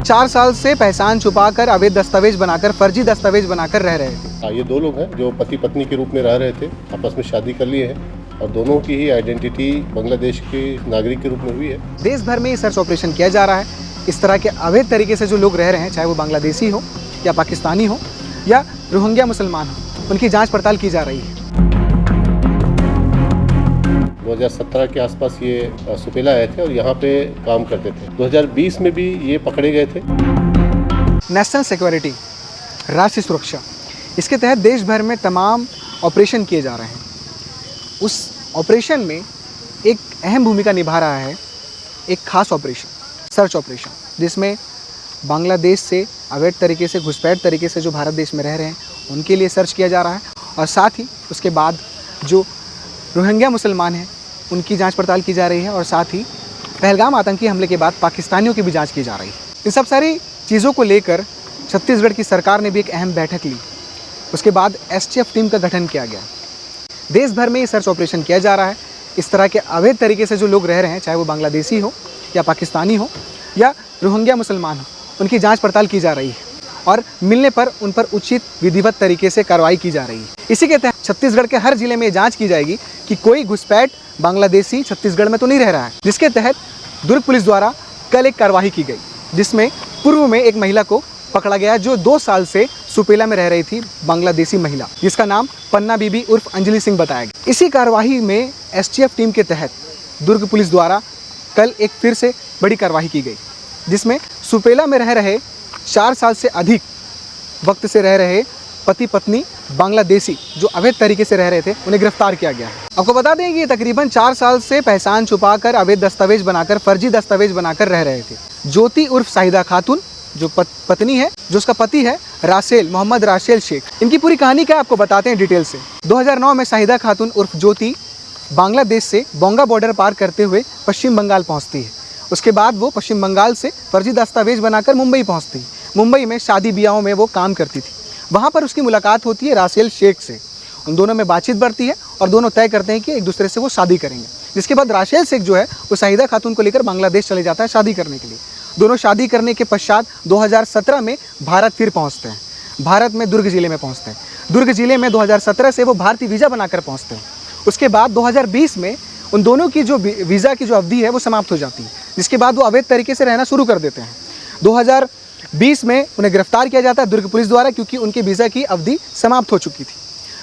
4 साल से पहचान छुपाकर अवैध दस्तावेज बनाकर फर्जी दस्तावेज बनाकर रह रहे थे। ये दो लोग हैं जो पति पत्नी के रूप में रह रहे थे, आपस में शादी कर लिए हैं और दोनों की ही आइडेंटिटी बांग्लादेश के नागरिक के रूप में हुई है। देश भर में ये सर्च ऑपरेशन किया जा रहा है। इस तरह के अवैध तरीके से जो लोग रह रहे हैं, चाहे वो बांग्लादेशी हो या पाकिस्तानी हो या रोहिंग्या मुसलमान हो, उनकी जाँच पड़ताल की जा रही है। 2017 के आसपास ये सुपेला आए थे और यहाँ पे काम करते थे। 2020 में भी ये पकड़े गए थे। नेशनल सिक्योरिटी, राष्ट्रीय सुरक्षा, इसके तहत देश भर में तमाम ऑपरेशन किए जा रहे हैं। उस ऑपरेशन में एक अहम भूमिका निभा रहा है एक खास ऑपरेशन, सर्च ऑपरेशन, जिसमें बांग्लादेश से अवैध तरीके से, घुसपैठ तरीके से जो भारत देश में रह रहे हैं उनके लिए सर्च किया जा रहा है और साथ ही उसके बाद जो रोहिंग्या मुसलमान हैं उनकी जांच पड़ताल की जा रही है और साथ ही पहलगाम आतंकी हमले के बाद पाकिस्तानियों की भी जांच की जा रही है। इन सब सारी चीज़ों को लेकर छत्तीसगढ़ की सरकार ने भी एक अहम बैठक ली। उसके बाद एसटीएफ टीम का गठन किया गया। देश भर में ये सर्च ऑपरेशन किया जा रहा है। इस तरह के अवैध तरीके से जो लोग रह रहे हैं, चाहे वो बांग्लादेशी हो या पाकिस्तानी हो या रोहिंग्या मुसलमान हो, उनकी जाँच पड़ताल की जा रही है और मिलने पर उन पर उचित विधिवत तरीके से कार्रवाई की जा रही है। इसी के तहत छत्तीसगढ़ के हर जिले में जांच की जाएगी कि कोई घुसपैठ बांग्लादेशी छत्तीसगढ़ में तो नहीं रह रहा है, जिसके तहत दुर्ग पुलिस द्वारा कल एक कार्रवाई की गई, जिसमें पूर्व में एक महिला को पकड़ा गया जो 2 साल से सुपेला में रह रही थी, बांग्लादेशी महिला, जिसका नाम पन्ना बीबी उर्फ अंजलि सिंह बताया गया। इसी कार्रवाई में एसटीएफ टीम के तहत दुर्ग पुलिस द्वारा कल एक फिर से बड़ी कार्रवाई की गई, जिसमें सुपेला में रह रहे 4 साल से अधिक वक्त से रह रहे पति पत्नी बांग्लादेशी जो अवैध तरीके से रह रहे थे, उन्हें गिरफ्तार किया गया है। आपको बता दें कि ये तकरीबन 4 साल से पहचान छुपाकर अवैध दस्तावेज बनाकर, फर्जी दस्तावेज बनाकर रह रहे थे। ज्योति उर्फ शाहिदा खातून जो पत्नी है, जो उसका पति है रासेल, मोहम्मद रासेल शेख, इनकी पूरी कहानी क्या आपको बताते हैं डिटेल से। 2009 में शाहिदा खातून उर्फ ज्योति बांग्लादेश से बोंगा बॉर्डर पार करते हुए पश्चिम बंगाल पहुँचती है। उसके बाद वो पश्चिम बंगाल से फर्जी दस्तावेज बनाकर मुंबई पहुँचती है। मुंबई में शादी ब्याहों में वो काम करती थी। वहाँ पर उसकी मुलाकात होती है रासेल शेख से। उन दोनों में बातचीत बढ़ती है और दोनों तय करते हैं कि एक दूसरे से वो शादी करेंगे। जिसके बाद रासेल शेख जो है वो शाहिदा खातून को लेकर बांग्लादेश चले जाता है शादी करने के लिए। दोनों शादी करने के पश्चात 2017 में भारत फिर पहुँचते हैं। भारत में दुर्ग जिले में पहुँचते हैं। दुर्ग जिले में 2017 से वो भारतीय वीज़ा बनाकर पहुँचते हैं। उसके बाद 2020 में उन दोनों की जो वीज़ा की जो अवधि है वो समाप्त हो जाती है, जिसके बाद वो अवैध तरीके से रहना शुरू कर देते हैं। 2020 में उन्हें गिरफ्तार किया जाता है दुर्ग पुलिस द्वारा, क्योंकि उनके वीज़ा की अवधि समाप्त हो चुकी थी।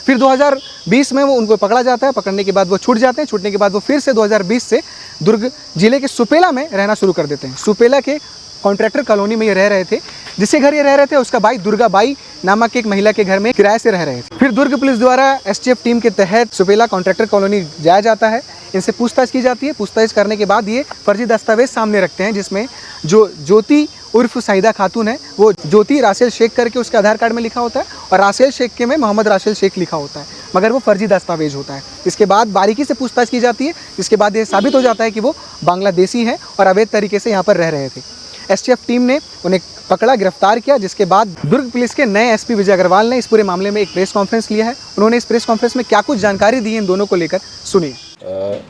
फिर 2020 में वो उनको पकड़ा जाता है। पकड़ने के बाद वो छूट जाते हैं। छूटने के बाद वो फिर से 2020 से दुर्ग जिले के सुपेला में रहना शुरू कर देते हैं। सुपेला के कॉन्ट्रैक्टर कॉलोनी में ये रह रहे थे। जिसके घर ये रह रहे थे उसका भाई दुर्गा बाई नामक एक महिला के घर में किराए से रह रहे थे। फिर दुर्ग पुलिस द्वारा एसटीएफ टीम के तहत सुपेला कॉन्ट्रैक्टर कॉलोनी जाया जाता है। इनसे पूछताछ की जाती है। पूछताछ करने के बाद ये फर्जी दस्तावेज सामने रखते हैं, जिसमें जो ज्योति उर्फ शाहिदा खातून है वो ज्योति रासेल शेख करके उसके आधार कार्ड में लिखा होता है और रासेल शेख के में मोहम्मद रासेल शेख लिखा होता है, मगर वो फर्जी दस्तावेज होता है। इसके बाद बारीकी से पूछताछ की जाती है, जिसके बाद ये साबित हो जाता है कि वो बांग्लादेशी हैं और अवैध तरीके से यहाँ पर रह रहे थे। एसटीएफ टीम ने उन्हें पकड़ा, गिरफ्तार किया, जिसके बाद दुर्ग पुलिस के नए एसपी विजय अग्रवाल ने इस पूरे मामले में एक प्रेस कॉन्फ्रेंस लिया है। उन्होंने इस प्रेस कॉन्फ्रेंस में क्या कुछ जानकारी दी है इन दोनों को लेकर, सुनिए।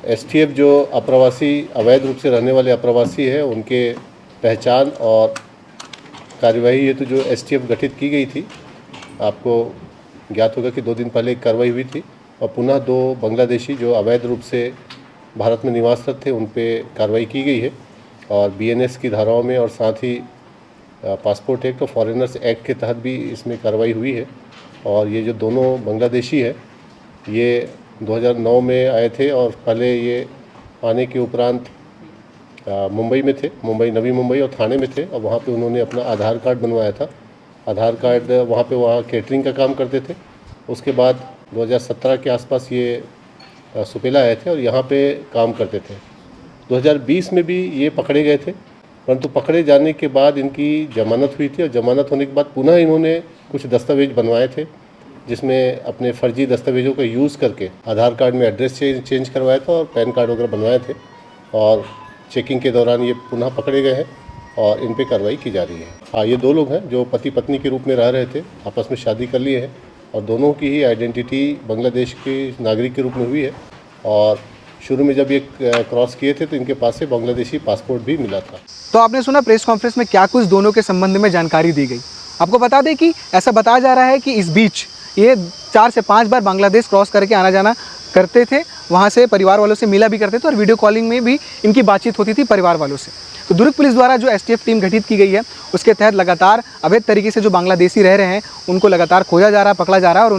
एसटीएफ जो अप्रवासी, अवैध रूप से रहने वाले अप्रवासी है, उनके पहचान और कार्यवाही हेतु जो एसटीएफ गठित की गई थी, आपको ज्ञात होगा कि 2 दिन पहले एक कार्रवाई हुई थी और पुनः 2 बांग्लादेशी जो अवैध रूप से भारत में निवासरत थे उन पे कार्रवाई की गई है और बीएनएस की धाराओं में और साथ ही पासपोर्ट एक्ट और फॉरेनर्स एक्ट के तहत भी इसमें कार्रवाई हुई है। और ये जो दोनों बांग्लादेशी है ये 2009 में आए थे और पहले ये आने के उपरांत मुंबई में थे, मुंबई, नवी मुंबई और थाने में थे और वहाँ पे उन्होंने अपना आधार कार्ड बनवाया था। आधार कार्ड वहाँ केटरिंग का काम करते थे। उसके बाद 2017 के आसपास ये सुपेला आए थे और यहाँ पे काम करते थे। 2020 में भी ये पकड़े गए थे, परंतु पकड़े जाने के बाद इनकी जमानत हुई थी और जमानत होने के बाद पुनः इन्होंने कुछ दस्तावेज बनवाए थे, जिसमें अपने फर्जी दस्तावेज़ों का यूज़ करके आधार कार्ड में एड्रेस चेंज करवाया था और पैन कार्ड वगैरह बनवाए थे और चेकिंग के दौरान ये पुनः पकड़े गए हैं और इन पे कार्रवाई की जा रही है। हाँ, ये 2 लोग हैं जो पति पत्नी के रूप में रह रहे थे, आपस में शादी कर लिए हैं और दोनों की ही आइडेंटिटी बांग्लादेश के नागरिक के रूप में हुई है और शुरू में जब ये क्रॉस किए थे तो इनके पास से बांग्लादेशी पासपोर्ट भी मिला था। तो आपने सुना प्रेस कॉन्फ्रेंस में क्या कुछ दोनों के संबंध में जानकारी दी गई। आपको बता दें कि ऐसा बताया जा रहा है कि इस बीच ये 4 से 5 बार बांग्लादेश क्रॉस करके आना जाना करते थे, वहाँ से परिवार वालों से मिला भी करते थे और वीडियो कॉलिंग में भी इनकी बातचीत होती थी परिवार वालों से। तो दुर्ग पुलिस द्वारा जो एसटीएफ टीम गठित की गई है उसके तहत लगातार अवैध तरीके से जो बांग्लादेशी रह रहे हैं उनको लगातार खोजा जा रहा है, पकड़ा जा रहा है और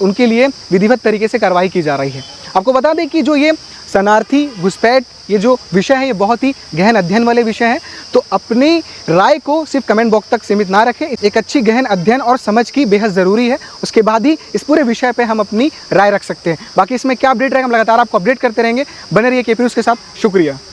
उनके लिए विधिवत तरीके से कार्रवाई की जा रही है। आपको बता दें कि जो ये शरणार्थी घुसपैठ ये जो विषय है ये बहुत ही गहन अध्ययन वाले विषय हैं, तो अपनी राय को सिर्फ कमेंट बॉक्स तक सीमित ना रखें। एक अच्छी गहन अध्ययन और समझ की बेहद ज़रूरी है, उसके बाद ही इस पूरे विषय पे हम अपनी राय रख सकते हैं। बाकी इसमें क्या अपडेट रहेगा हम लगातार आपको अपडेट करते रहेंगे। बने रहिए केपी न्यूज़ के साथ। शुक्रिया।